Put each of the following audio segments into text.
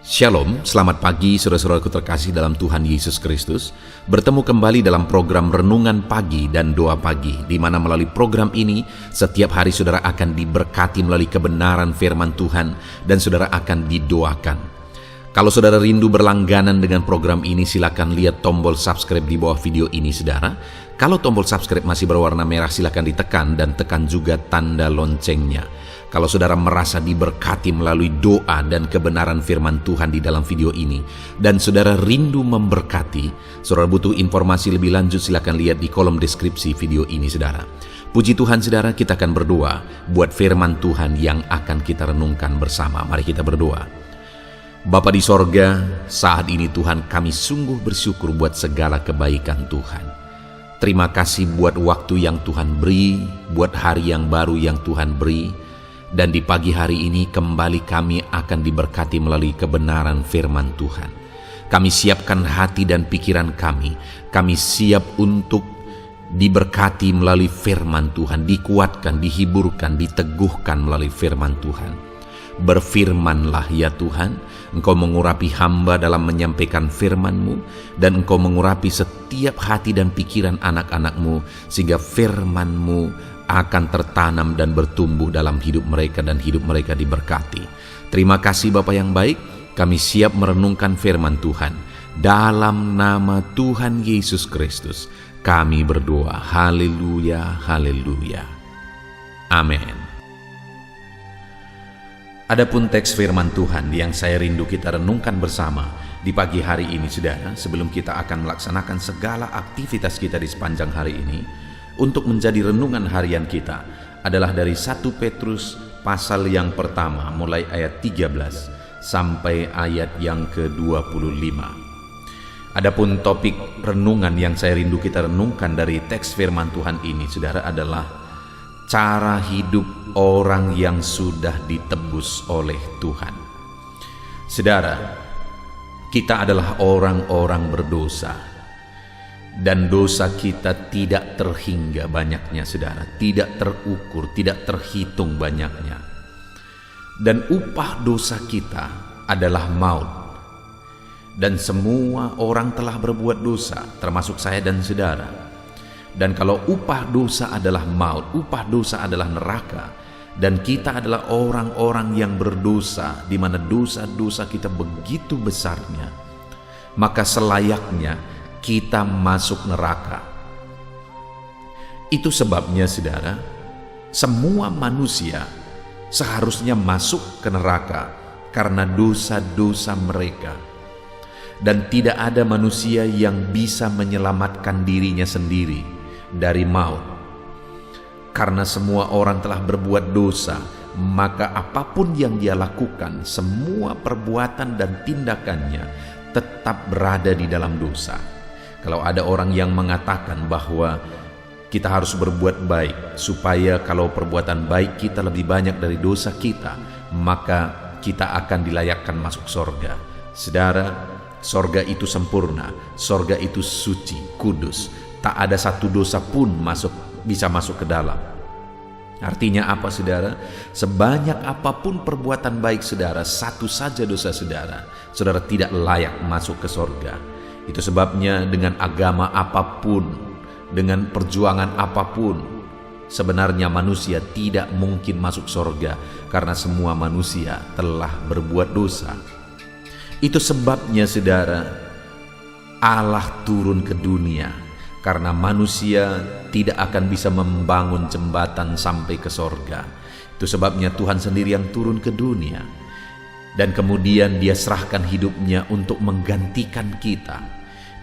Shalom, selamat pagi saudara-saudaraku terkasih dalam Tuhan Yesus Kristus. Bertemu kembali dalam program Renungan Pagi dan Doa Pagi, di mana melalui program ini setiap hari saudara akan diberkati melalui kebenaran firman Tuhan dan saudara akan didoakan. Kalau saudara rindu berlangganan dengan program ini, silakan lihat tombol subscribe di bawah video ini saudara. Kalau tombol subscribe masih berwarna merah, silakan ditekan dan tekan juga tanda loncengnya. Kalau saudara merasa diberkati melalui doa dan kebenaran firman Tuhan di dalam video ini, dan saudara rindu memberkati, saudara butuh informasi lebih lanjut, silakan lihat di kolom deskripsi video ini saudara. Puji Tuhan saudara, kita akan berdoa buat firman Tuhan yang akan kita renungkan bersama. Mari kita berdoa. Bapa di sorga, saat ini Tuhan, kami sungguh bersyukur buat segala kebaikan Tuhan. Terima kasih buat waktu yang Tuhan beri, buat hari yang baru yang Tuhan beri. Dan di pagi hari ini kembali kami akan diberkati melalui kebenaran firman Tuhan. Kami siapkan hati dan pikiran kami. Kami siap untuk diberkati melalui firman Tuhan, dikuatkan, dihiburkan, diteguhkan melalui firman Tuhan. Berfirmanlah ya Tuhan, Engkau mengurapi hamba dalam menyampaikan firman-Mu, dan Engkau mengurapi setiap hati dan pikiran anak-anak-Mu, sehingga firman-Mu akan tertanam dan bertumbuh dalam hidup mereka dan hidup mereka diberkati. Terima kasih Bapa yang baik, kami siap merenungkan firman Tuhan. Dalam nama Tuhan Yesus Kristus, kami berdoa. Haleluya, haleluya. Amin. Adapun teks firman Tuhan yang saya rindu kita renungkan bersama di pagi hari ini saudara, sebelum kita akan melaksanakan segala aktivitas kita di sepanjang hari ini, untuk menjadi renungan harian kita adalah dari 1 Petrus pasal yang pertama mulai ayat 13 sampai ayat yang ke-25. Adapun topik renungan yang saya rindu kita renungkan dari teks firman Tuhan ini saudara adalah cara hidup orang yang sudah ditebus oleh Tuhan. Saudara, kita adalah orang-orang berdosa. Dan dosa kita tidak terhingga banyaknya saudara, tidak terukur, tidak terhitung banyaknya. Dan upah dosa kita adalah maut. Dan semua orang telah berbuat dosa, termasuk saya dan saudara. Dan kalau upah dosa adalah maut, upah dosa adalah neraka, dan kita adalah orang-orang yang berdosa, di mana dosa-dosa kita begitu besarnya, maka selayaknya kita masuk neraka. Itu sebabnya saudara, semua manusia seharusnya masuk ke neraka karena dosa-dosa mereka. Dan tidak ada manusia yang bisa menyelamatkan dirinya sendiri dari maut. Karena semua orang telah berbuat dosa, maka apapun yang dia lakukan, semua perbuatan dan tindakannya tetap berada di dalam dosa. Kalau ada orang yang mengatakan bahwa kita harus berbuat baik supaya kalau perbuatan baik kita lebih banyak dari dosa kita, maka kita akan dilayakkan masuk sorga. Saudara, sorga itu sempurna, sorga itu suci, kudus. Tak ada satu dosa pun bisa masuk ke dalam. Artinya apa saudara? Sebanyak apapun perbuatan baik saudara, satu saja dosa saudara, saudara tidak layak masuk ke sorga. Itu sebabnya dengan agama apapun, dengan perjuangan apapun, sebenarnya manusia tidak mungkin masuk sorga karena semua manusia telah berbuat dosa. Itu sebabnya saudara, Allah turun ke dunia karena manusia tidak akan bisa membangun jembatan sampai ke sorga. Itu sebabnya Tuhan sendiri yang turun ke dunia. Dan kemudian dia serahkan hidupnya untuk menggantikan kita.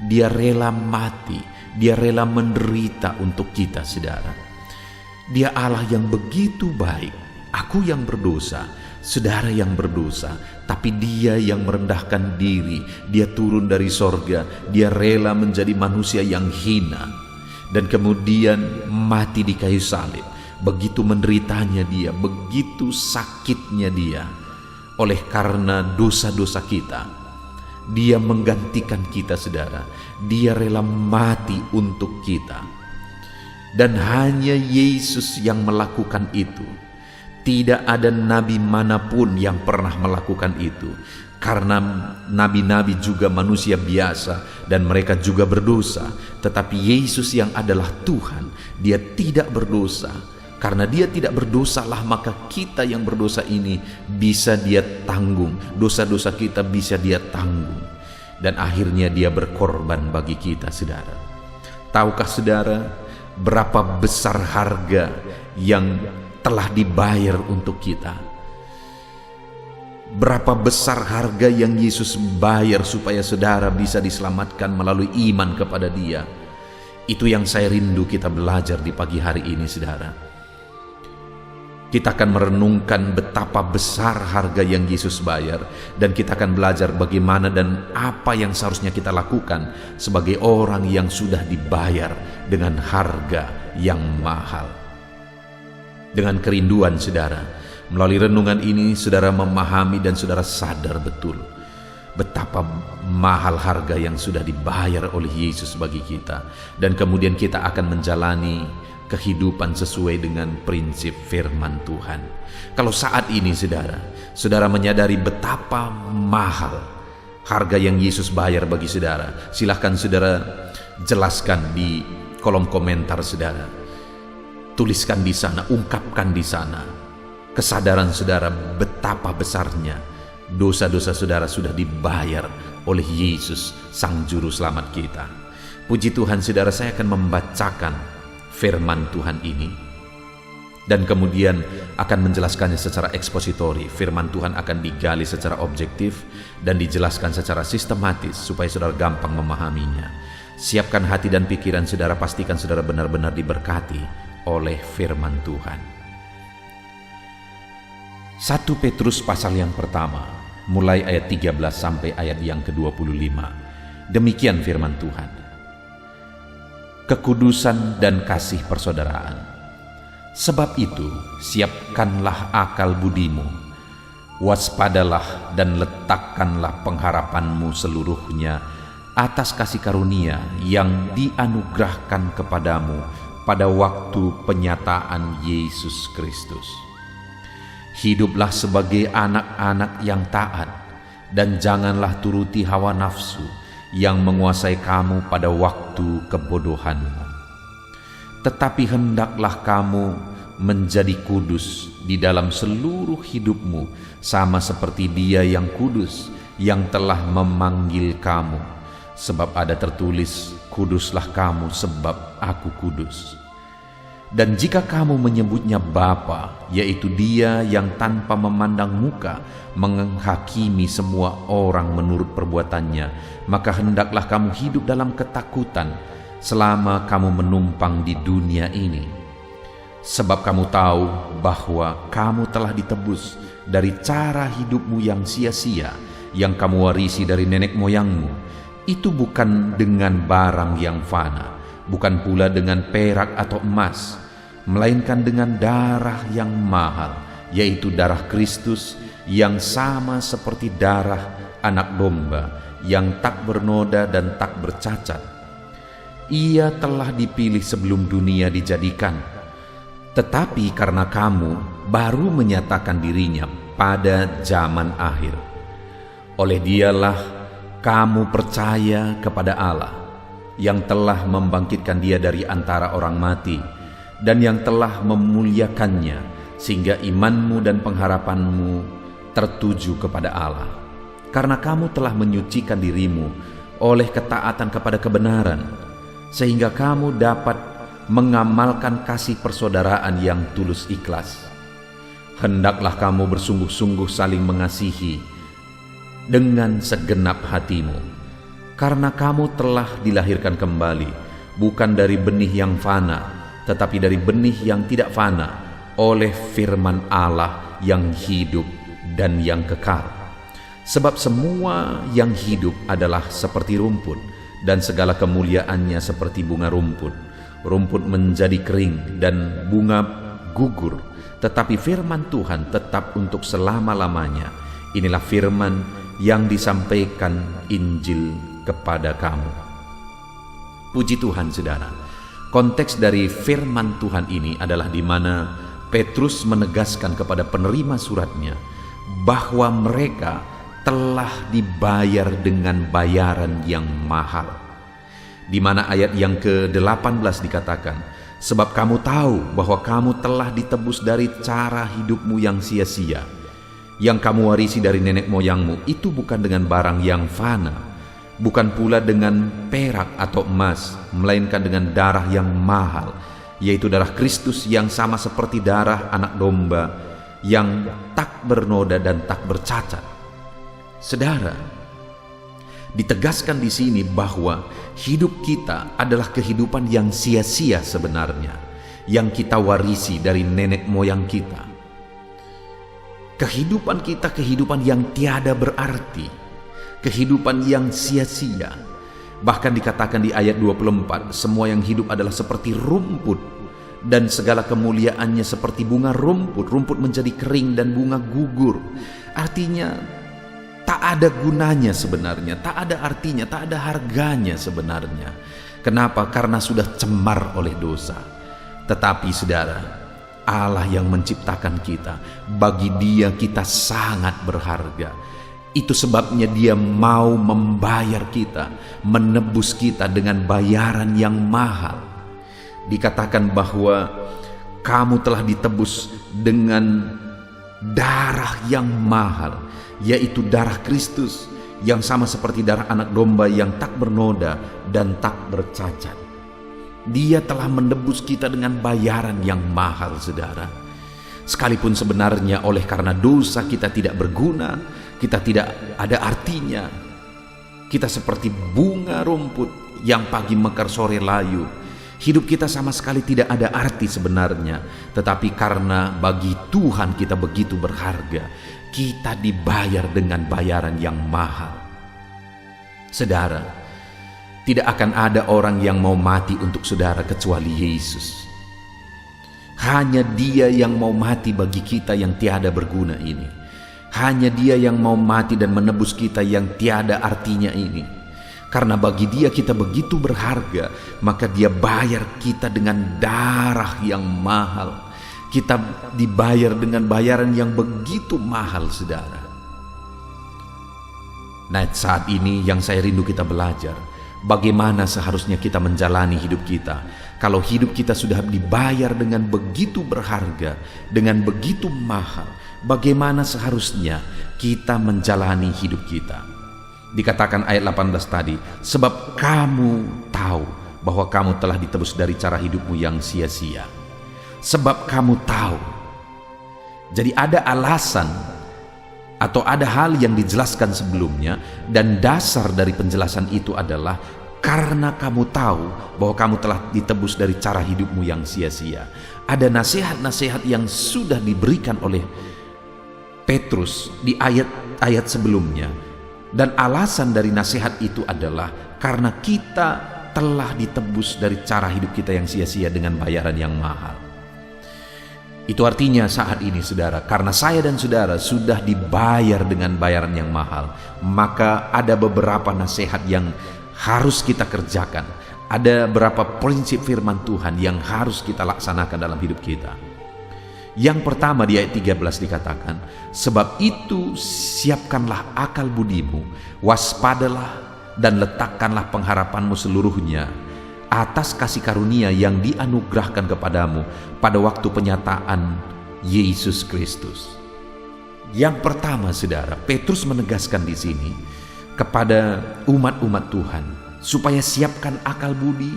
Dia rela mati, dia rela menderita untuk kita saudara. Dia Allah yang begitu baik. Aku yang berdosa, saudara yang berdosa, tapi dia yang merendahkan diri. Dia turun dari sorga, dia rela menjadi manusia yang hina. Dan kemudian mati di kayu salib. Begitu menderitanya dia, begitu sakitnya dia. Oleh karena dosa-dosa kita, dia menggantikan kita saudara. Dia rela mati untuk kita. Dan hanya Yesus yang melakukan itu. Tidak ada nabi manapun yang pernah melakukan itu. Karena nabi-nabi juga manusia biasa dan mereka juga berdosa, tetapi Yesus yang adalah Tuhan, dia tidak berdosa. Karena dia tidak berdosalah, maka kita yang berdosa ini bisa dia tanggung, dosa-dosa kita bisa dia tanggung. Dan akhirnya dia berkorban bagi kita, saudara. Tahukah saudara berapa besar harga yang telah dibayar untuk kita? Berapa besar harga yang Yesus bayar supaya saudara bisa diselamatkan melalui iman kepada Dia. Itu yang saya rindu kita belajar di pagi hari ini, saudara. Kita akan merenungkan betapa besar harga yang Yesus bayar, dan kita akan belajar bagaimana dan apa yang seharusnya kita lakukan sebagai orang yang sudah dibayar dengan harga yang mahal. Dengan kerinduan, saudara, melalui renungan ini saudara memahami dan saudara sadar betul betapa mahal harga yang sudah dibayar oleh Yesus bagi kita. Dan kemudian kita akan menjalani kehidupan sesuai dengan prinsip firman Tuhan. Kalau saat ini saudara menyadari betapa mahal harga yang Yesus bayar bagi saudara, silahkan saudara jelaskan di kolom komentar saudara. Tuliskan di sana, ungkapkan di sana kesadaran saudara betapa besarnya dosa-dosa saudara sudah dibayar oleh Yesus, Sang Juru Selamat kita. Puji Tuhan, saudara, saya akan membacakan firman Tuhan ini dan kemudian akan menjelaskannya secara ekspositori. Firman Tuhan akan digali secara objektif dan dijelaskan secara sistematis supaya saudara gampang memahaminya. Siapkan hati dan pikiran saudara, pastikan saudara benar-benar diberkati oleh firman Tuhan. 1 Petrus pasal yang pertama, mulai ayat 13 sampai ayat yang ke-25. Demikian firman Tuhan. Kekudusan dan kasih persaudaraan. Sebab itu, siapkanlah akal budimu, waspadalah dan letakkanlah pengharapanmu seluruhnya atas kasih karunia yang dianugerahkan kepadamu pada waktu penyataan Yesus Kristus. Hiduplah sebagai anak-anak yang taat, dan janganlah turuti hawa nafsu yang menguasai kamu pada waktu kebodohanmu. Tetapi hendaklah kamu menjadi kudus di dalam seluruh hidupmu, sama seperti Dia yang kudus, yang telah memanggil kamu. Sebab ada tertulis, kuduslah kamu sebab aku kudus. Dan jika kamu menyebutnya Bapa, yaitu Dia yang tanpa memandang muka menghakimi semua orang menurut perbuatannya, maka hendaklah kamu hidup dalam ketakutan selama kamu menumpang di dunia ini. Sebab kamu tahu bahwa kamu telah ditebus dari cara hidupmu yang sia-sia, yang kamu warisi dari nenek moyangmu. Itu bukan dengan barang yang fana, bukan pula dengan perak atau emas, melainkan dengan darah yang mahal, yaitu darah Kristus, yang sama seperti darah anak domba, yang tak bernoda dan tak bercacat. Ia telah dipilih sebelum dunia dijadikan, tetapi karena kamu baru menyatakan dirinya pada zaman akhir. Oleh Dialah kamu percaya kepada Allah, yang telah membangkitkan Dia dari antara orang mati, dan yang telah memuliakannya, sehingga imanmu dan pengharapanmu tertuju kepada Allah. Karena kamu telah menyucikan dirimu oleh ketaatan kepada kebenaran, sehingga kamu dapat mengamalkan kasih persaudaraan yang tulus ikhlas. Hendaklah kamu bersungguh-sungguh saling mengasihi dengan segenap hatimu, karena kamu telah dilahirkan kembali, bukan dari benih yang fana, tetapi dari benih yang tidak fana, oleh firman Allah yang hidup dan yang kekal. Sebab semua yang hidup adalah seperti rumput, dan segala kemuliaannya seperti bunga rumput. Rumput menjadi kering dan bunga gugur, tetapi firman Tuhan tetap untuk selama-lamanya. Inilah firman yang disampaikan Injil kepada kamu. Puji Tuhan, saudara. Konteks dari firman Tuhan ini adalah di mana Petrus menegaskan kepada penerima suratnya bahwa mereka telah dibayar dengan bayaran yang mahal. Di mana ayat yang ke-18 dikatakan, sebab kamu tahu bahwa kamu telah ditebus dari cara hidupmu yang sia-sia, yang kamu warisi dari nenek moyangmu, itu bukan dengan barang yang fana, bukan pula dengan perak atau emas, melainkan dengan darah yang mahal, yaitu darah Kristus yang sama seperti darah anak domba yang tak bernoda dan tak bercacat. Saudara, ditegaskan di sini bahwa hidup kita adalah kehidupan yang sia-sia sebenarnya, yang kita warisi dari nenek moyang kita. Kehidupan kita kehidupan yang tiada berarti, kehidupan yang sia-sia. Bahkan dikatakan di ayat 24, semua yang hidup adalah seperti rumput, dan segala kemuliaannya seperti bunga rumput. Rumput menjadi kering dan bunga gugur. Artinya tak ada gunanya sebenarnya, tak ada artinya, tak ada harganya sebenarnya. Kenapa? Karena sudah cemar oleh dosa. Tetapi saudara, Allah yang menciptakan kita, bagi Dia kita sangat berharga. Itu sebabnya Dia mau membayar kita, menebus kita dengan bayaran yang mahal. Dikatakan bahwa kamu telah ditebus dengan darah yang mahal, yaitu darah Kristus yang sama seperti darah anak domba yang tak bernoda dan tak bercacat. Dia telah menebus kita dengan bayaran yang mahal, saudara. Sekalipun sebenarnya oleh karena dosa kita tidak berguna, kita tidak ada artinya. Kita seperti bunga rumput yang pagi mekar sore layu. Hidup kita sama sekali tidak ada arti sebenarnya. Tetapi karena bagi Tuhan kita begitu berharga, kita dibayar dengan bayaran yang mahal. Saudara, tidak akan ada orang yang mau mati untuk saudara kecuali Yesus. Hanya Dia yang mau mati bagi kita yang tiada berguna ini. Hanya Dia yang mau mati dan menebus kita yang tiada artinya ini. Karena bagi Dia kita begitu berharga, maka Dia bayar kita dengan darah yang mahal. Kita dibayar dengan bayaran yang begitu mahal, saudara. Nah, saat ini yang saya rindu kita belajar, bagaimana seharusnya kita menjalani hidup kita. Kalau hidup kita sudah dibayar dengan begitu berharga, dengan begitu mahal, bagaimana seharusnya kita menjalani hidup kita. Dikatakan ayat 18 tadi, sebab kamu tahu bahwa kamu telah ditebus dari cara hidupmu yang sia-sia. Sebab kamu tahu. Jadi ada alasan atau ada hal yang dijelaskan sebelumnya, dan dasar dari penjelasan itu adalah karena kamu tahu bahwa kamu telah ditebus dari cara hidupmu yang sia-sia. Ada nasihat-nasihat yang sudah diberikan oleh Petrus di ayat-ayat sebelumnya, dan alasan dari nasihat itu adalah karena kita telah ditebus dari cara hidup kita yang sia-sia dengan bayaran yang mahal. Itu artinya saat ini, saudara, karena saya dan saudara sudah dibayar dengan bayaran yang mahal, maka ada beberapa nasihat yang harus kita kerjakan. Ada beberapa prinsip firman Tuhan yang harus kita laksanakan dalam hidup kita. Yang pertama di ayat 13 dikatakan, sebab itu siapkanlah akal budimu, waspadalah dan letakkanlah pengharapanmu seluruhnya atas kasih karunia yang dianugerahkan kepadamu pada waktu penyataan Yesus Kristus. Yang pertama, saudara, Petrus menegaskan di sini kepada umat-umat Tuhan supaya siapkan akal budi,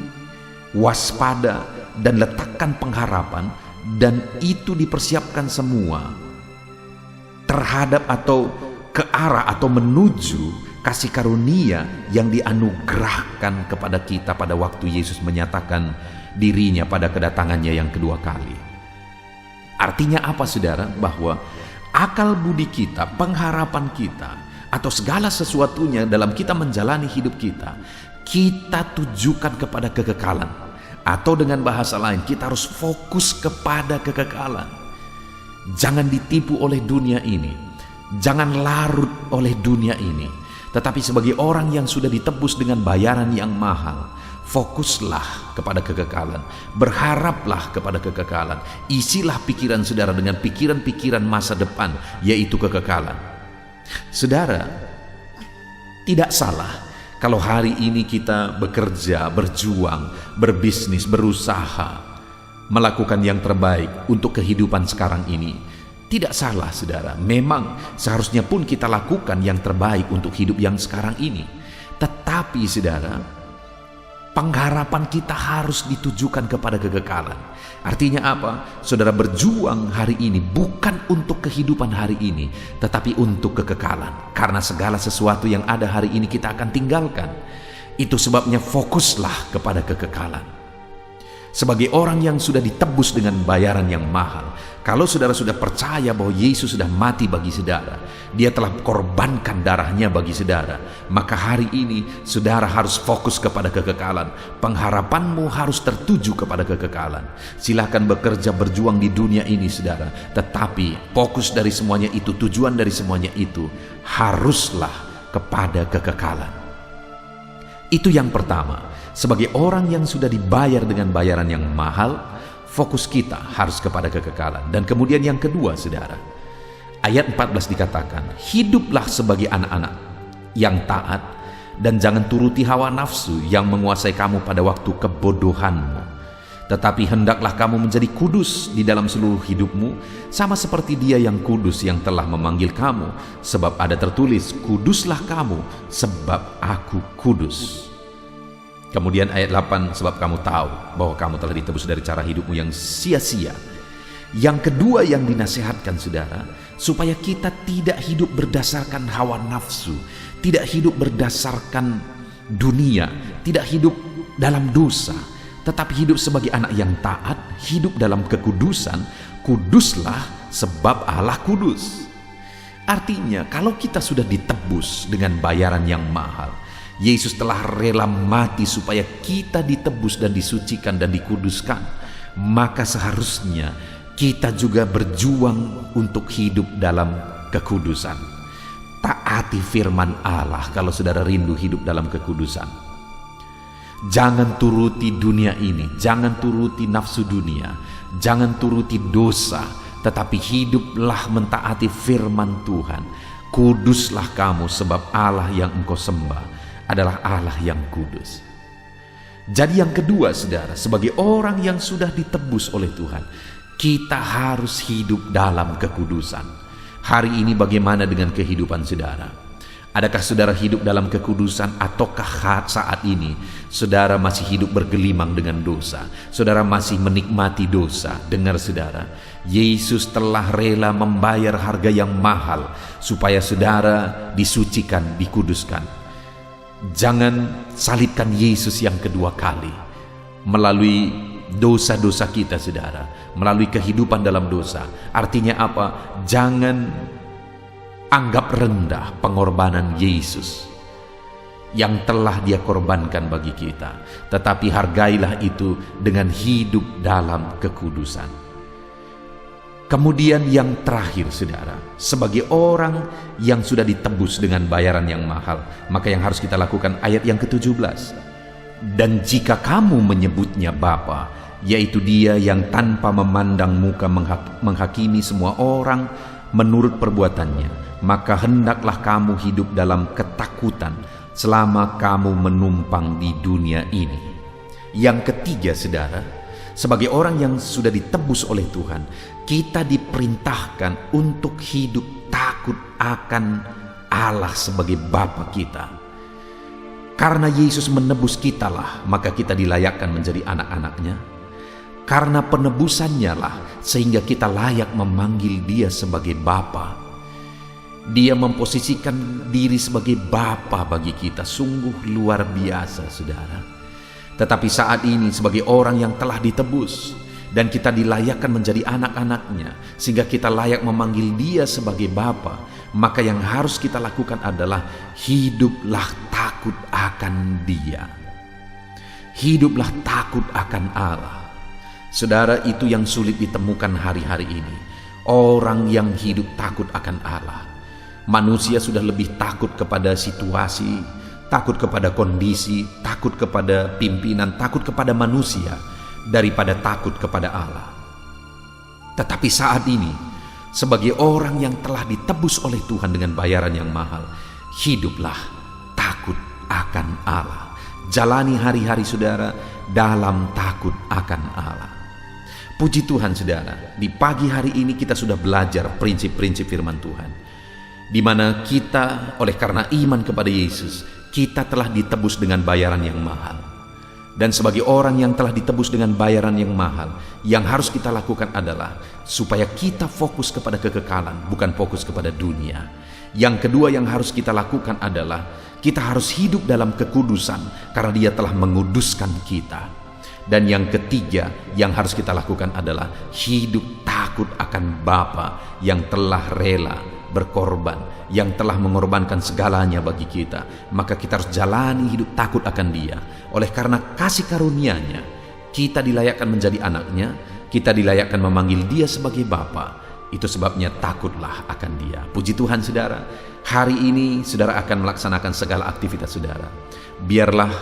waspada, dan letakkan pengharapan, dan itu dipersiapkan semua terhadap atau ke arah atau menuju kasih karunia yang dianugerahkan kepada kita pada waktu Yesus menyatakan dirinya pada kedatangannya yang kedua kali. Artinya apa, saudara? Bahwa akal budi kita, pengharapan kita, atau segala sesuatunya dalam kita menjalani hidup kita, kita tujukan kepada kekekalan. Atau dengan bahasa lain, kita harus fokus kepada kekekalan. Jangan ditipu oleh dunia ini, jangan larut oleh dunia ini. Tetapi sebagai orang yang sudah ditebus dengan bayaran yang mahal, fokuslah kepada kekekalan, berharaplah kepada kekekalan. Isilah pikiran saudara dengan pikiran-pikiran masa depan, yaitu kekekalan. Saudara, tidak salah kalau hari ini kita bekerja, berjuang, berbisnis, berusaha, melakukan yang terbaik untuk kehidupan sekarang ini. Tidak salah, saudara. Memang seharusnya pun kita lakukan yang terbaik untuk hidup yang sekarang ini. Tetapi, saudara, pengharapan kita harus ditujukan kepada kekekalan. Artinya apa? Saudara berjuang hari ini bukan untuk kehidupan hari ini, tetapi untuk kekekalan. Karena segala sesuatu yang ada hari ini kita akan tinggalkan. Itu sebabnya fokuslah kepada kekekalan. Sebagai orang yang sudah ditebus dengan bayaran yang mahal, kalau saudara sudah percaya bahwa Yesus sudah mati bagi saudara, Dia telah korbankan darahnya bagi saudara, maka hari ini saudara harus fokus kepada kekekalan. Pengharapanmu harus tertuju kepada kekekalan. Silakan bekerja, berjuang di dunia ini, saudara, tetapi fokus dari semuanya itu, tujuan dari semuanya itu haruslah kepada kekekalan. Itu yang pertama. Sebagai orang yang sudah dibayar dengan bayaran yang mahal, fokus kita harus kepada kekekalan. Dan kemudian yang kedua, saudara, ayat 14 dikatakan, hiduplah sebagai anak-anak yang taat dan jangan turuti hawa nafsu yang menguasai kamu pada waktu kebodohanmu. Tetapi hendaklah kamu menjadi kudus di dalam seluruh hidupmu, sama seperti Dia yang kudus yang telah memanggil kamu. Sebab ada tertulis, kuduslah kamu sebab aku kudus. Kemudian ayat 8, sebab kamu tahu bahwa kamu telah ditebus dari cara hidupmu yang sia-sia. Yang kedua yang dinasihatkan, saudara, supaya kita tidak hidup berdasarkan hawa nafsu, tidak hidup berdasarkan dunia, tidak hidup dalam dosa, tetapi hidup sebagai anak yang taat, hidup dalam kekudusan. Kuduslah sebab Allah kudus. Artinya, kalau kita sudah ditebus dengan bayaran yang mahal, Yesus telah rela mati supaya kita ditebus dan disucikan dan dikuduskan, maka seharusnya kita juga berjuang untuk hidup dalam kekudusan. Taati firman Allah kalau saudara rindu hidup dalam kekudusan. Jangan turuti dunia ini, jangan turuti nafsu dunia, jangan turuti dosa, tetapi hiduplah mentaati firman Tuhan. Kuduslah kamu sebab Allah yang engkau sembah adalah Allah yang kudus. Jadi yang kedua, saudara, sebagai orang yang sudah ditebus oleh Tuhan, kita harus hidup dalam kekudusan. Hari ini bagaimana dengan kehidupan saudara? Adakah saudara hidup dalam kekudusan, ataukah saat ini saudara masih hidup bergelimang dengan dosa? Saudara masih menikmati dosa. Dengar, saudara, Yesus telah rela membayar harga yang mahal supaya saudara disucikan, dikuduskan. Jangan salibkan Yesus yang kedua kali melalui dosa-dosa kita, saudara, melalui kehidupan dalam dosa. Artinya apa? Jangan anggap rendah pengorbanan Yesus yang telah Dia korbankan bagi kita, tetapi hargailah itu dengan hidup dalam kekudusan. Kemudian yang terakhir, saudara, sebagai orang yang sudah ditebus dengan bayaran yang mahal, maka yang harus kita lakukan ayat yang ke-17. Dan jika kamu menyebutnya Bapa, yaitu Dia yang tanpa memandang muka menghakimi semua orang menurut perbuatannya, maka hendaklah kamu hidup dalam ketakutan selama kamu menumpang di dunia ini. Yang ketiga, saudara, sebagai orang yang sudah ditebus oleh Tuhan, kita diperintahkan untuk hidup takut akan Allah sebagai Bapa kita. Karena Yesus menebus kitalah, maka kita dilayakkan menjadi anak-anaknya. Karena penebusannya lah, sehingga kita layak memanggil Dia sebagai Bapa. Dia memposisikan diri sebagai Bapa bagi kita. Sungguh luar biasa, saudara. Tetapi saat ini sebagai orang yang telah ditebus dan kita dilayakkan menjadi anak-anaknya, sehingga kita layak memanggil Dia sebagai Bapa, maka yang harus kita lakukan adalah hiduplah takut akan Dia. Hiduplah takut akan Allah. Saudara, itu yang sulit ditemukan hari-hari ini. Orang yang hidup takut akan Allah. Manusia sudah lebih takut kepada situasi, takut kepada kondisi, takut kepada pimpinan, takut kepada manusia, daripada takut kepada Allah. Tetapi saat ini Sebagai orang yang telah ditebus oleh Tuhan dengan bayaran yang mahal, hiduplah takut akan Allah. Jalani hari-hari saudara dalam takut akan Allah. Puji Tuhan saudara, di pagi hari ini kita sudah belajar prinsip-prinsip firman Tuhan, di mana kita oleh karena iman kepada Yesus, kita telah ditebus dengan bayaran yang mahal. Dan sebagai orang yang telah ditebus dengan bayaran yang mahal, yang harus kita lakukan adalah supaya kita fokus kepada kekekalan, bukan fokus kepada dunia. Yang kedua yang harus kita lakukan adalah kita harus hidup dalam kekudusan, karena Dia telah menguduskan kita. Dan yang ketiga yang harus kita lakukan adalah hidup takut akan Bapa yang telah rela berkorban, yang telah mengorbankan segalanya bagi kita. Maka kita harus jalani hidup takut akan Dia. Oleh karena kasih karunia-Nya, kita dilayakkan menjadi anak-Nya, kita dilayakkan memanggil Dia sebagai Bapa. Itu sebabnya takutlah akan Dia. Puji Tuhan saudara, hari ini saudara akan melaksanakan segala aktivitas saudara. Biarlah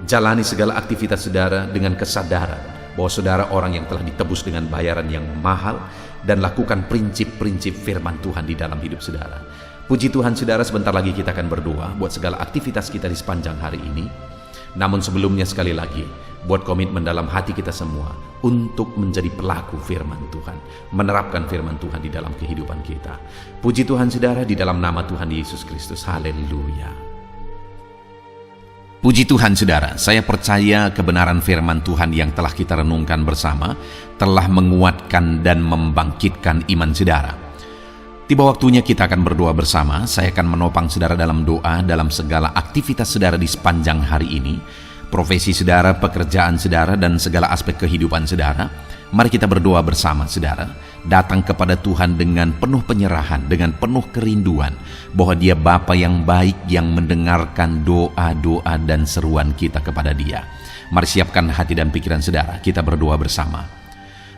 jalani segala aktivitas saudara dengan kesadaran bahwa saudara orang yang telah ditebus dengan bayaran yang mahal, dan lakukan prinsip-prinsip firman Tuhan di dalam hidup saudara. Puji Tuhan saudara, sebentar lagi kita akan berdoa buat segala aktivitas kita di sepanjang hari ini. Namun sebelumnya sekali lagi, buat komitmen dalam hati kita semua untuk menjadi pelaku firman Tuhan, menerapkan firman Tuhan di dalam kehidupan kita. Puji Tuhan saudara, di dalam nama Tuhan Yesus Kristus. Haleluya. Puji Tuhan saudara, saya percaya kebenaran firman Tuhan yang telah kita renungkan bersama telah menguatkan dan membangkitkan iman saudara. Tiba waktunya kita akan berdoa bersama. Saya akan menopang saudara dalam doa dalam segala aktivitas saudara di sepanjang hari ini, profesi saudara, pekerjaan saudara, dan segala aspek kehidupan saudara. Mari kita berdoa bersama saudara, datang kepada Tuhan dengan penuh penyerahan, dengan penuh kerinduan bahwa Dia Bapa yang baik yang mendengarkan doa-doa dan seruan kita kepada Dia. Mari siapkan hati dan pikiran saudara, kita berdoa bersama.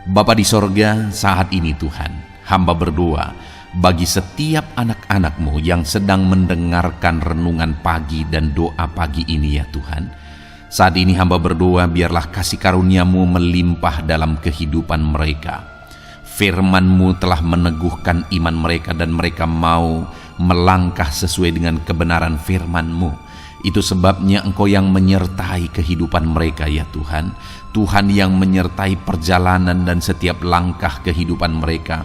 Bapa di sorga, saat ini Tuhan, hamba berdoa bagi setiap anak-anak-Mu yang sedang mendengarkan renungan pagi dan doa pagi ini ya Tuhan. Saat ini hamba berdoa, biarlah kasih karunia-Mu melimpah dalam kehidupan mereka. Firman-Mu telah meneguhkan iman mereka dan mereka mau melangkah sesuai dengan kebenaran firman-Mu. Itu sebabnya Engkau yang menyertai kehidupan mereka ya Tuhan. Tuhan yang menyertai perjalanan dan setiap langkah kehidupan mereka,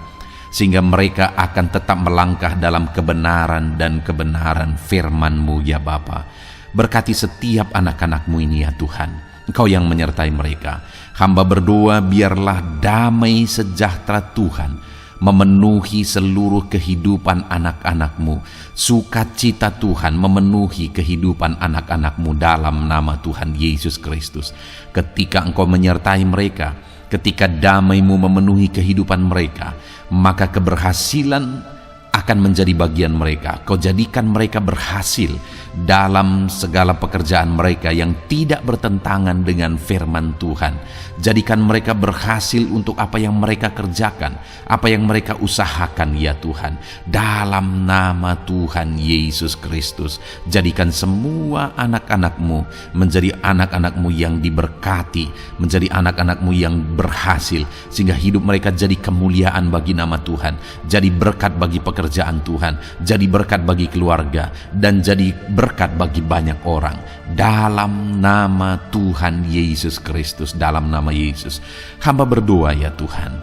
sehingga mereka akan tetap melangkah dalam kebenaran dan kebenaran firman-Mu ya Bapa. Berkati setiap anak-anak-Mu ini ya Tuhan, Engkau yang menyertai mereka. Hamba berdoa biarlah damai sejahtera Tuhan memenuhi seluruh kehidupan anak-anak-Mu. Sukacita Tuhan memenuhi kehidupan anak-anak-Mu dalam nama Tuhan Yesus Kristus. Ketika Engkau menyertai mereka, ketika damai-Mu memenuhi kehidupan mereka, maka keberhasilan akan menjadi bagian mereka. Kau jadikan mereka berhasil dalam segala pekerjaan mereka yang tidak bertentangan dengan firman Tuhan. Jadikan mereka berhasil untuk apa yang mereka kerjakan, apa yang mereka usahakan ya Tuhan. Dalam nama Tuhan Yesus Kristus, jadikan semua anak-anak-Mu menjadi anak-anak-Mu yang diberkati, menjadi anak-anak-Mu yang berhasil, sehingga hidup mereka jadi kemuliaan bagi nama Tuhan, jadi berkat bagi pekerjaan Tuhan, jadi berkat bagi keluarga, dan jadi berkat bagi banyak orang. Dalam nama Tuhan Yesus Kristus, dalam nama Yesus, hamba berdoa ya Tuhan,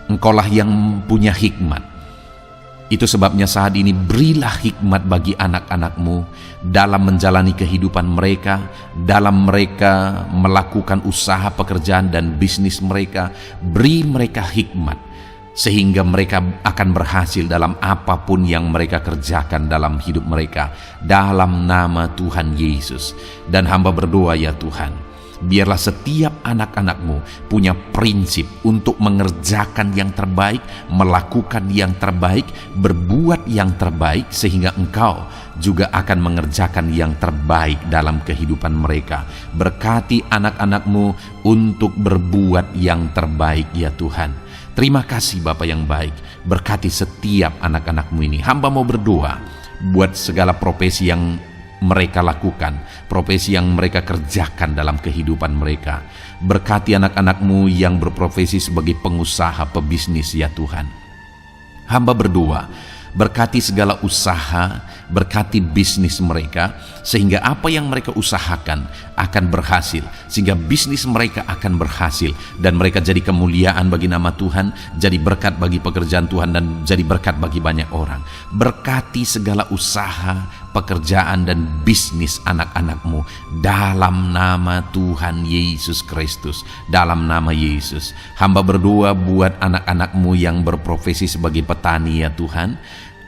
Engkaulah yang punya hikmat. Itu sebabnya saat ini berilah hikmat bagi anak-anak-Mu dalam menjalani kehidupan mereka, dalam mereka melakukan usaha pekerjaan dan bisnis mereka. Beri mereka hikmat sehingga mereka akan berhasil dalam apapun yang mereka kerjakan dalam hidup mereka, dalam nama Tuhan Yesus. Dan hamba berdoa ya Tuhan, biarlah setiap anak-anak-Mu punya prinsip untuk mengerjakan yang terbaik, melakukan yang terbaik, berbuat yang terbaik, sehingga Engkau juga akan mengerjakan yang terbaik dalam kehidupan mereka. Berkati anak-anak-Mu untuk berbuat yang terbaik ya Tuhan. Terima kasih Bapa yang baik, berkati setiap anak-anak-Mu ini. Hamba mau berdoa buat segala profesi yang mereka lakukan, profesi yang mereka kerjakan dalam kehidupan mereka. Berkati anak-anak-Mu yang berprofesi sebagai pengusaha, pebisnis ya Tuhan. Hamba berdoa, berkati segala usaha, berkati bisnis mereka, sehingga apa yang mereka usahakan akan berhasil, sehingga bisnis mereka akan berhasil, dan mereka jadi kemuliaan bagi nama Tuhan, jadi berkat bagi pekerjaan Tuhan, dan jadi berkat bagi banyak orang. Berkati segala usaha, pekerjaan, dan bisnis anak-anakmu dalam nama Tuhan Yesus Kristus. Dalam nama Yesus, hamba berdoa buat anak-anakmu yang berprofesi sebagai petani ya Tuhan.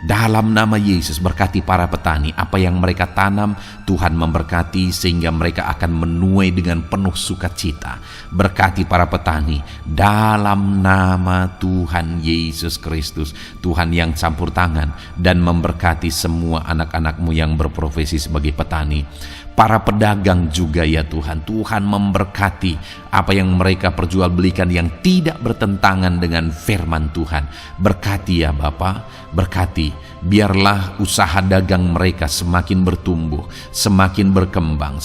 Dalam nama Yesus, berkati para petani, apa yang mereka tanam Tuhan memberkati sehingga mereka akan menuai dengan penuh sukacita. Berkati para petani dalam nama Tuhan Yesus Kristus, Tuhan yang campur tangan dan memberkati semua anak-anakmu yang berprofesi sebagai petani. Para pedagang juga ya Tuhan, Tuhan memberkati apa yang mereka perjualbelikan yang tidak bertentangan dengan firman Tuhan. Berkati ya Bapa, berkati, biarlah usaha dagang mereka semakin bertumbuh, semakin berkembang,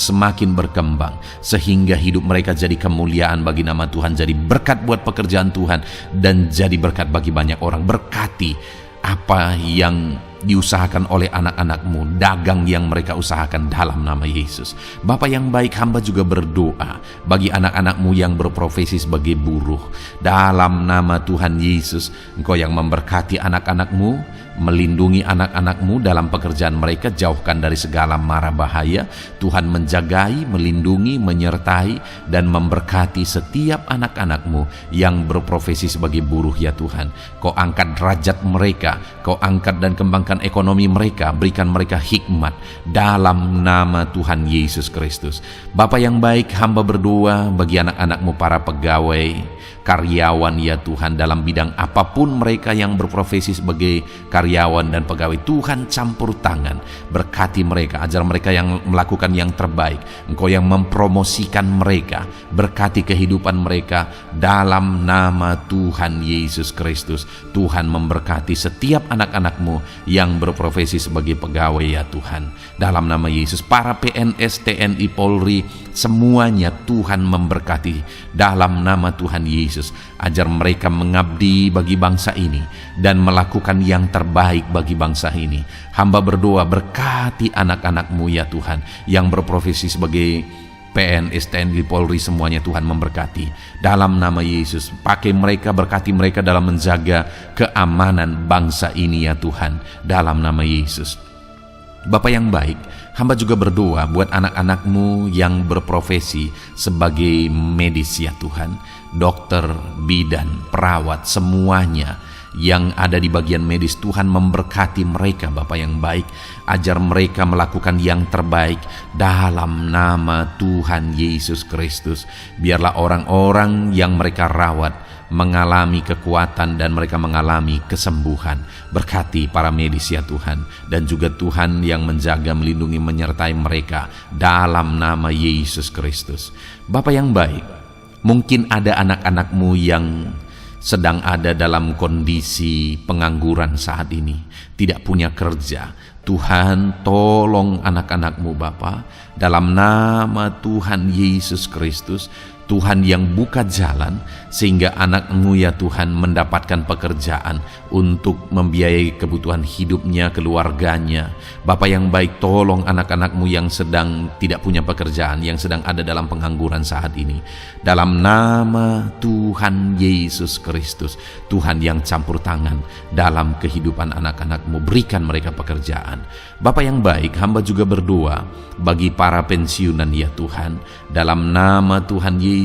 sehingga hidup mereka jadi kemuliaan bagi nama Tuhan, jadi berkat buat pekerjaan Tuhan, dan jadi berkat bagi banyak orang. Berkati apa yang diusahakan oleh anak-anakmu, dagang yang mereka usahakan dalam nama Yesus. Bapa yang baik, hamba juga berdoa bagi anak-anakmu yang berprofesi sebagai buruh. Dalam nama Tuhan Yesus, Engkau yang memberkati anak-anakmu, melindungi anak-anakmu dalam pekerjaan mereka, jauhkan dari segala mara bahaya. Tuhan menjagai, melindungi, menyertai, dan memberkati setiap anak-anakmu yang berprofesi sebagai buruh ya Tuhan. Kau angkat derajat mereka, Kau angkat dan kembangkan ekonomi mereka, berikan mereka hikmat dalam nama Tuhan Yesus Kristus. Bapa yang baik, hamba berdoa bagi anak-anakmu para pegawai, karyawan ya Tuhan, dalam bidang apapun mereka yang berprofesi sebagai karyawan dan pegawai. Tuhan campur tangan, berkati mereka, ajar mereka yang melakukan yang terbaik. Engkau yang mempromosikan mereka, berkati kehidupan mereka dalam nama Tuhan Yesus Kristus. Tuhan memberkati setiap anak-anakmu yang berprofesi sebagai pegawai ya Tuhan, dalam nama Yesus. Para PNS, TNI, Polri, semuanya Tuhan memberkati dalam nama Tuhan Yesus. Ajar mereka mengabdi bagi bangsa ini dan melakukan yang terbaik bagi bangsa ini. Hamba berdoa, berkati anak-anakmu ya Tuhan yang berprofesi sebagai PNS, TNI, Polri, semuanya Tuhan memberkati dalam nama Yesus. Pakai mereka, berkati mereka dalam menjaga keamanan bangsa ini ya Tuhan, dalam nama Yesus. Bapa yang baik, hamba juga berdoa buat anak-anakmu yang berprofesi sebagai medis ya Tuhan, dokter, bidan, perawat, semuanya yang ada di bagian medis. Tuhan memberkati mereka Bapa yang baik, ajar mereka melakukan yang terbaik dalam nama Tuhan Yesus Kristus. Biarlah orang-orang yang mereka rawat mengalami kekuatan dan mereka mengalami kesembuhan. Berkati para medis ya Tuhan, dan juga Tuhan yang menjaga, melindungi, menyertai mereka dalam nama Yesus Kristus. Bapa yang baik, mungkin ada anak-anakmu yang sedang ada dalam kondisi pengangguran saat ini, tidak punya kerja. Tuhan tolong anak-anakmu Bapa, dalam nama Tuhan Yesus Kristus. Tuhan yang buka jalan sehingga anakmu ya Tuhan mendapatkan pekerjaan untuk membiayai kebutuhan hidupnya, keluarganya. Bapa yang baik, tolong anak-anakmu yang sedang tidak punya pekerjaan, yang sedang ada dalam pengangguran saat ini. Dalam nama Tuhan Yesus Kristus, Tuhan yang campur tangan dalam kehidupan anak-anakmu, berikan mereka pekerjaan. Bapa yang baik, hamba juga berdoa bagi para pensiunan ya Tuhan, dalam nama Tuhan Yesus.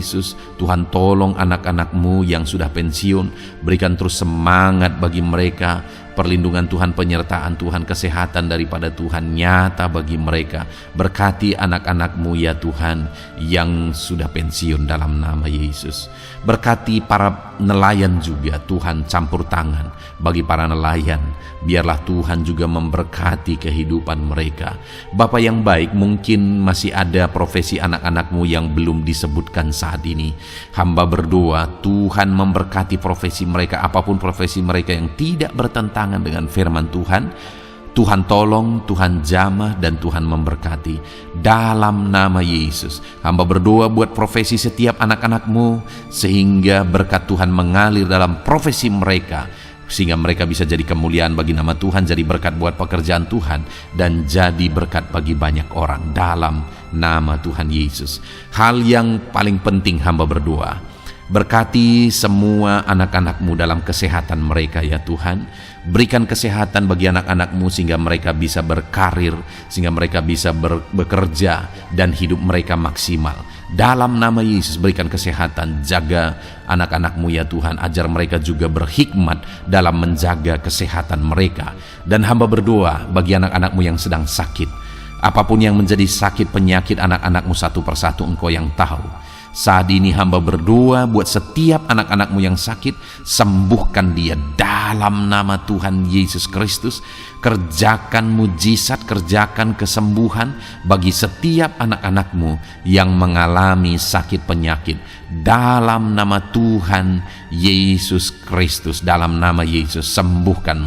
Tuhan tolong anak-anakmu yang sudah pensiun, berikan terus semangat bagi mereka, perlindungan Tuhan, penyertaan Tuhan, kesehatan daripada Tuhan nyata bagi mereka. Berkati anak-anakmu ya Tuhan yang sudah pensiun dalam nama Yesus. Berkati para nelayan juga, Tuhan campur tangan bagi para nelayan. Biarlah Tuhan juga memberkati kehidupan mereka. Bapa yang baik, mungkin masih ada profesi anak-anakmu yang belum disebutkan saat ini. Hamba berdoa Tuhan memberkati profesi mereka, apapun profesi mereka yang tidak bertentangan dengan firman Tuhan. Tuhan tolong, Tuhan jamah, dan Tuhan memberkati dalam nama Yesus. Hamba berdoa buat profesi setiap anak-anakmu, sehingga berkat Tuhan mengalir dalam profesi mereka sehingga mereka bisa jadi kemuliaan bagi nama Tuhan, jadi berkat buat pekerjaan Tuhan, dan jadi berkat bagi banyak orang dalam nama Tuhan Yesus. Hal yang paling penting hamba berdoa, berkati semua anak-anak-Mu dalam kesehatan mereka ya Tuhan. Berikan kesehatan bagi anak-anak-Mu sehingga mereka bisa berkarir, sehingga mereka bisa bekerja dan hidup mereka maksimal. Dalam nama Yesus berikan kesehatan, jaga anak-anak-Mu ya Tuhan, ajar mereka juga berhikmat dalam menjaga kesehatan mereka. Dan hamba berdoa bagi anak-anak-Mu yang sedang sakit, apapun yang menjadi sakit penyakit anak-anak-Mu satu persatu Engkau yang tahu. Saat ini hamba berdoa buat setiap anak-anak-Mu yang sakit, sembuhkan dia dalam nama Tuhan Yesus Kristus. Kerjakan mujizat, kerjakan kesembuhan bagi setiap anak-anak-Mu yang mengalami sakit penyakit dalam nama Tuhan Yesus Kristus. Dalam nama Yesus sembuhkan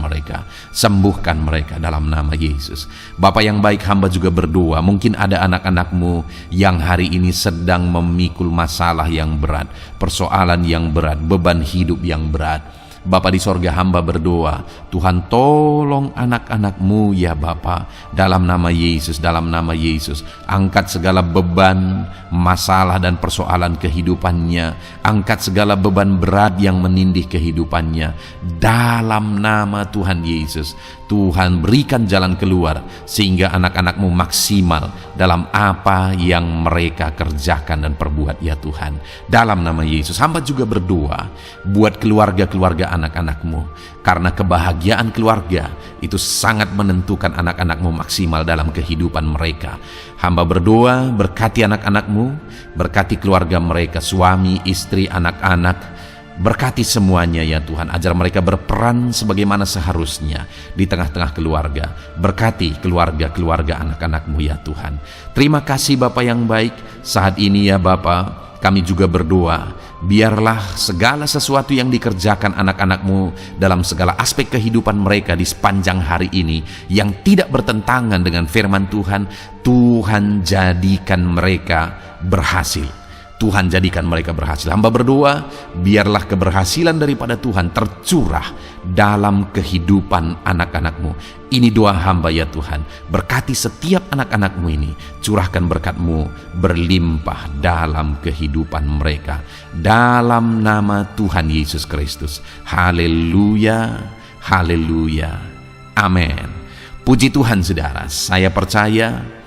mereka dalam nama Yesus. Bapa yang baik, hamba juga berdoa, mungkin ada anak-anak-Mu yang hari ini sedang memikul masalah yang berat, persoalan yang berat, beban hidup yang berat. Bapa di sorga, hamba berdoa, Tuhan tolong anak-anak-Mu ya Bapa, dalam nama Yesus, dalam nama Yesus. Angkat segala beban, masalah dan persoalan kehidupannya, angkat segala beban berat yang menindih kehidupannya dalam nama Tuhan Yesus. Tuhan berikan jalan keluar sehingga anak-anak-Mu maksimal dalam apa yang mereka kerjakan dan perbuat ya Tuhan. Dalam nama Yesus, hamba juga berdoa buat keluarga-keluarga anak-anak-Mu, karena kebahagiaan keluarga itu sangat menentukan anak-anak-Mu maksimal dalam kehidupan mereka. Hamba berdoa, berkati anak-anak-Mu, berkati keluarga mereka, suami, istri, anak-anak. Berkati semuanya ya Tuhan, ajar mereka berperan sebagaimana seharusnya di tengah-tengah keluarga. Berkati keluarga-keluarga anak-anak-Mu ya Tuhan. Terima kasih Bapa yang baik. Saat ini ya Bapa, kami juga berdoa, biarlah segala sesuatu yang dikerjakan anak-anak-Mu dalam segala aspek kehidupan mereka di sepanjang hari ini yang tidak bertentangan dengan firman Tuhan, Tuhan jadikan mereka berhasil. Tuhan jadikan mereka berhasil. Hamba berdoa, biarlah keberhasilan daripada Tuhan tercurah dalam kehidupan anak-anak-Mu. Ini doa hamba ya Tuhan. Berkati setiap anak-anak-Mu ini. Curahkan berkat-Mu berlimpah dalam kehidupan mereka. Dalam nama Tuhan Yesus Kristus. Haleluya, haleluya, amin. Puji Tuhan saudara, saya percaya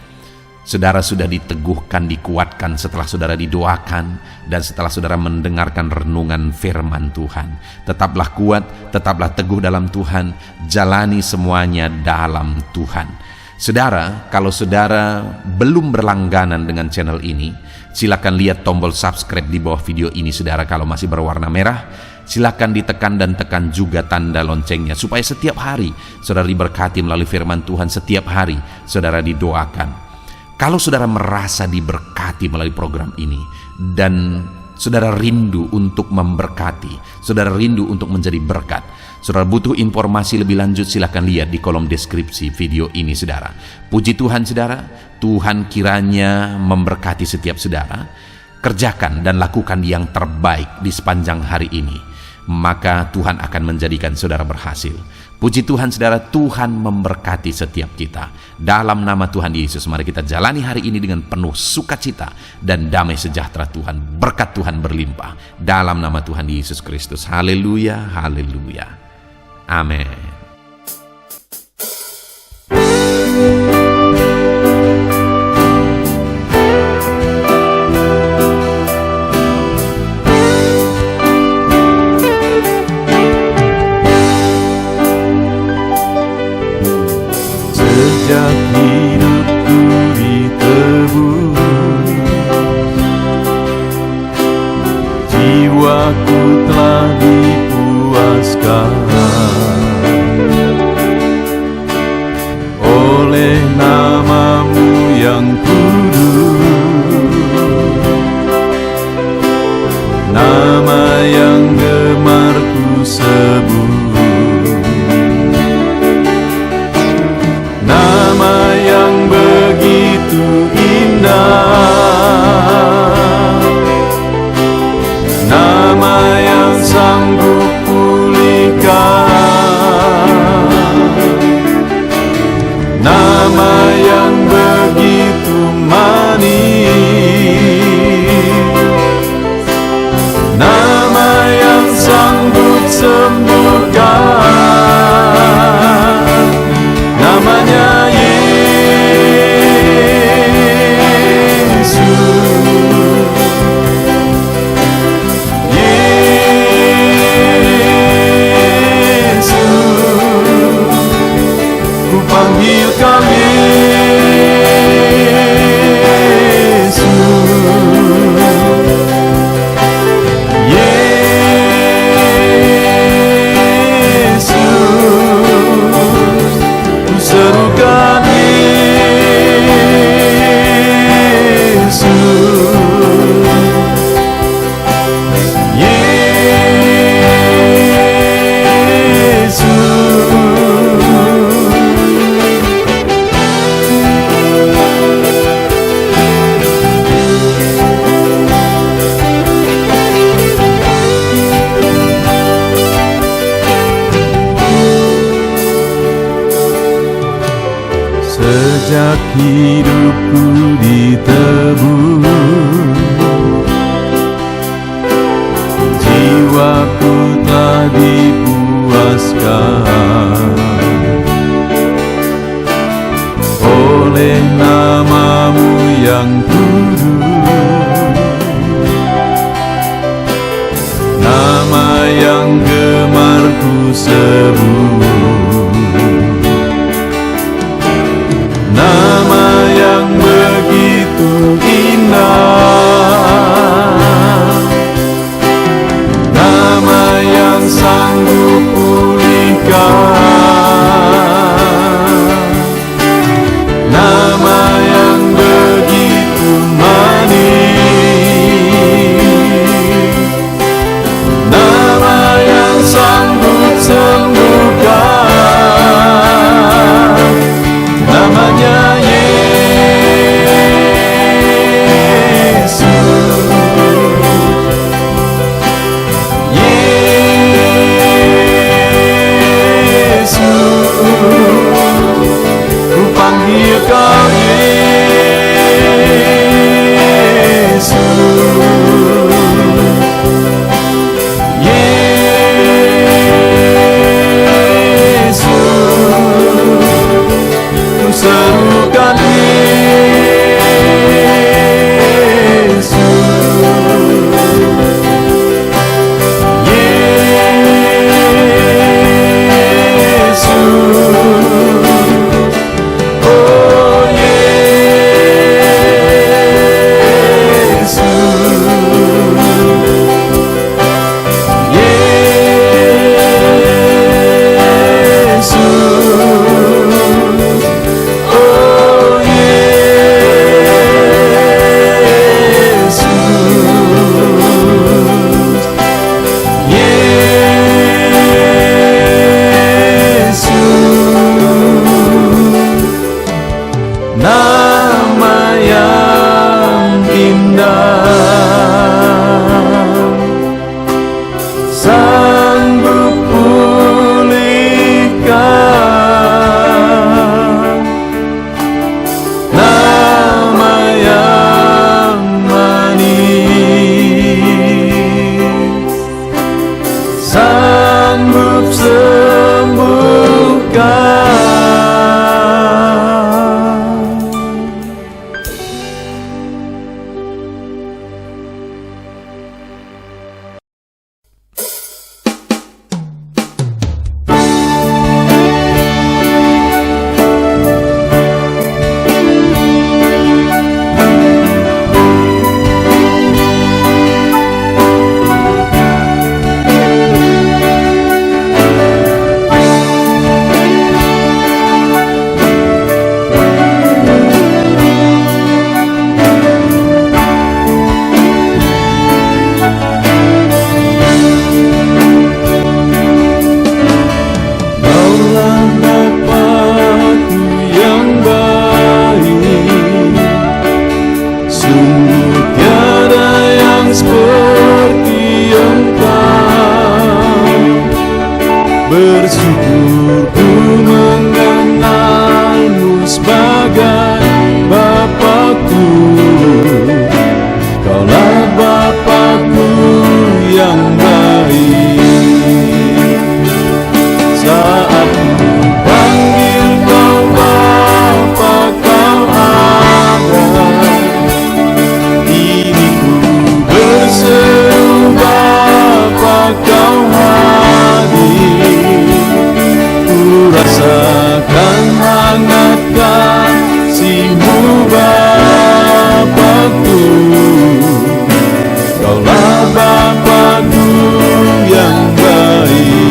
saudara sudah diteguhkan, dikuatkan setelah saudara didoakan dan setelah saudara mendengarkan renungan firman Tuhan. Tetaplah kuat, tetaplah teguh dalam Tuhan, jalani semuanya dalam Tuhan. Saudara, kalau saudara belum berlangganan dengan channel ini, silakan lihat tombol subscribe di bawah video ini saudara. Kalau masih berwarna merah, silakan ditekan dan tekan juga tanda loncengnya supaya setiap hari saudara diberkati melalui firman Tuhan. Setiap hari saudara didoakan. Kalau saudara merasa diberkati melalui program ini dan saudara rindu untuk memberkati, saudara rindu untuk menjadi berkat, saudara butuh informasi lebih lanjut, silakan lihat di kolom deskripsi video ini saudara. Puji Tuhan saudara, Tuhan kiranya memberkati setiap saudara. Kerjakan dan lakukan yang terbaik di sepanjang hari ini, maka Tuhan akan menjadikan saudara berhasil. Puji Tuhan saudara, Tuhan memberkati setiap kita. Dalam nama Tuhan Yesus, mari kita jalani hari ini dengan penuh sukacita dan damai sejahtera Tuhan. Berkat Tuhan berlimpah. Dalam nama Tuhan Yesus Kristus. Haleluya, haleluya. Amin. Sejak hidupku ditebus, jiwaku telah dipuaskan. hidupku ditebus, jiwaku telah dipuaskan oleh namamu yang kudus, nama yang gemar ku sebut, nama yang begitu indah, nama yang sanggup pulihkan, nama yang begitu manis, nama yang sanggup sembuhkan, namanya Yesus. Yesus, ku panggil kau Yesus. Yesus, ku serukan Yesus. Yesus, oh Yesus. Yesus, oh Yesus, nama yang indah, sanggup pulihkan, nama yang manis, sanggup sembuhkan. Bersyukur ku mengenalmu sebagai Bapakku. Kaulah Bapakku yang baik. Saat ku panggil kau Bapa, kau ada. Ini ku berseru Bapa, kau hadir. Rasakan hangat kasih-Mu Bapakku. Kaulah Bapakku yang baik.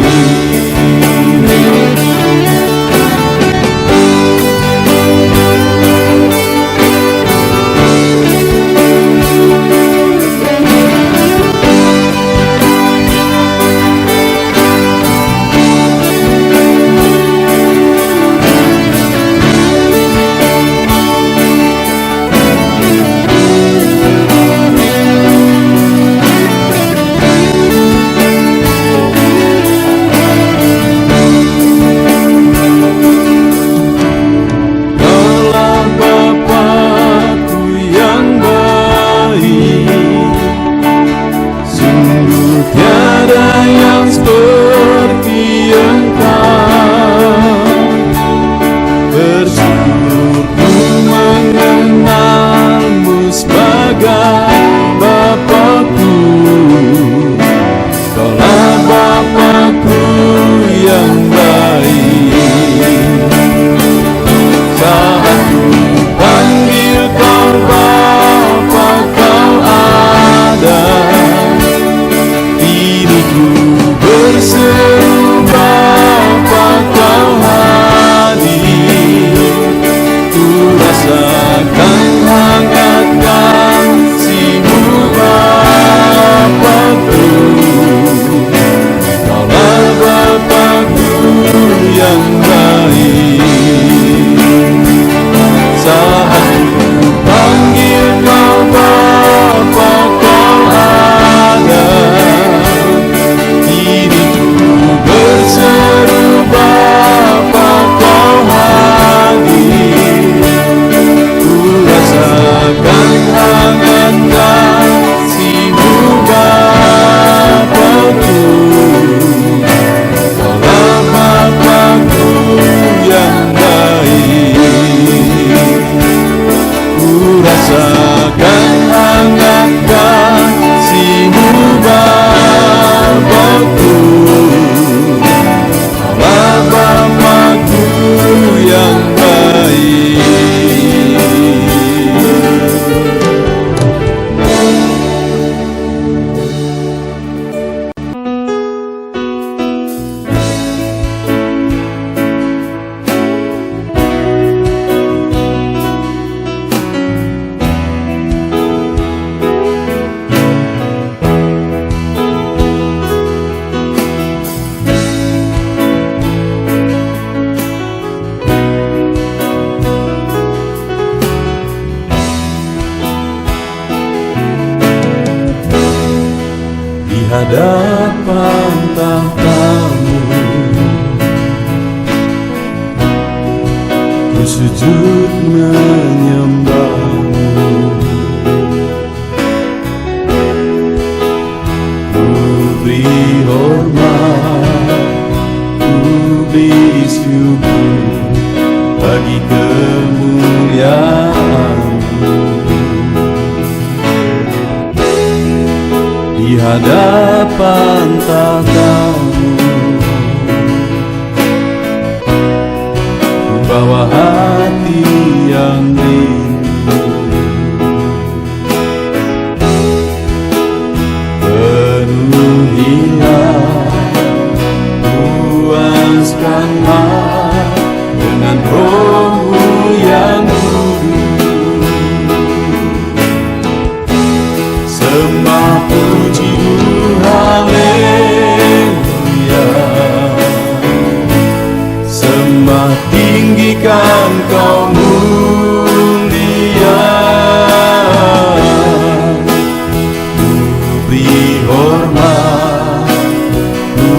hadapan tahtamu, ku sujud menyembahmu. Ku beri hormat, ku beri syukur bagi kemuliaan-Mu. Di hadapan tahtamu, ku bawa hati yang rindu, penuhilah, puaskanlah dengan Roh-Mu yang kudus. Sembah puji-Mu, haleluya. Sembah tinggikan Kau mulia. Ku beri hormat, ku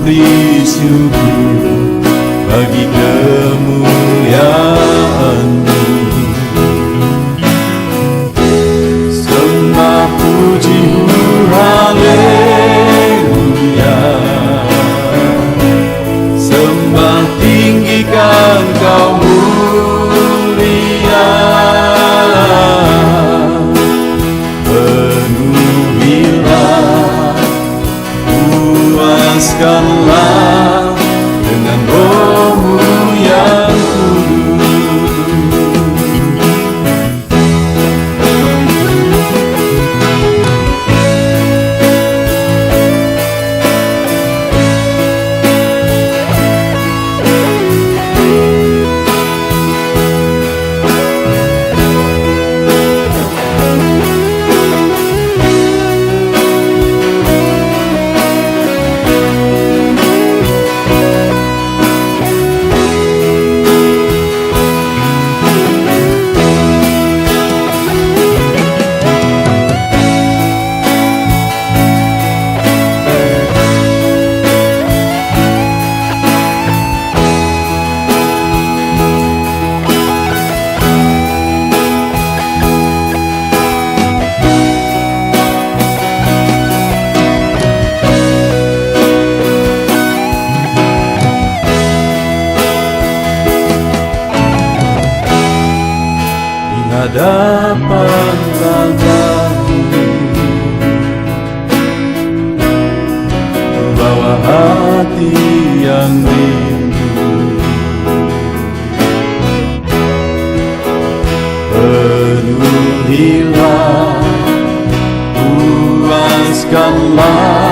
beri syukur bagi kemuliaan-Mu. Sembah puji-Mu, haleluya. Sembah tinggikan Kau mulia. Penuhilah, puaskanlah dengan Roh-Mu yang kudus. Hadapan tahtamu, bawa hati yang rindu, penuhilah, puaskanlah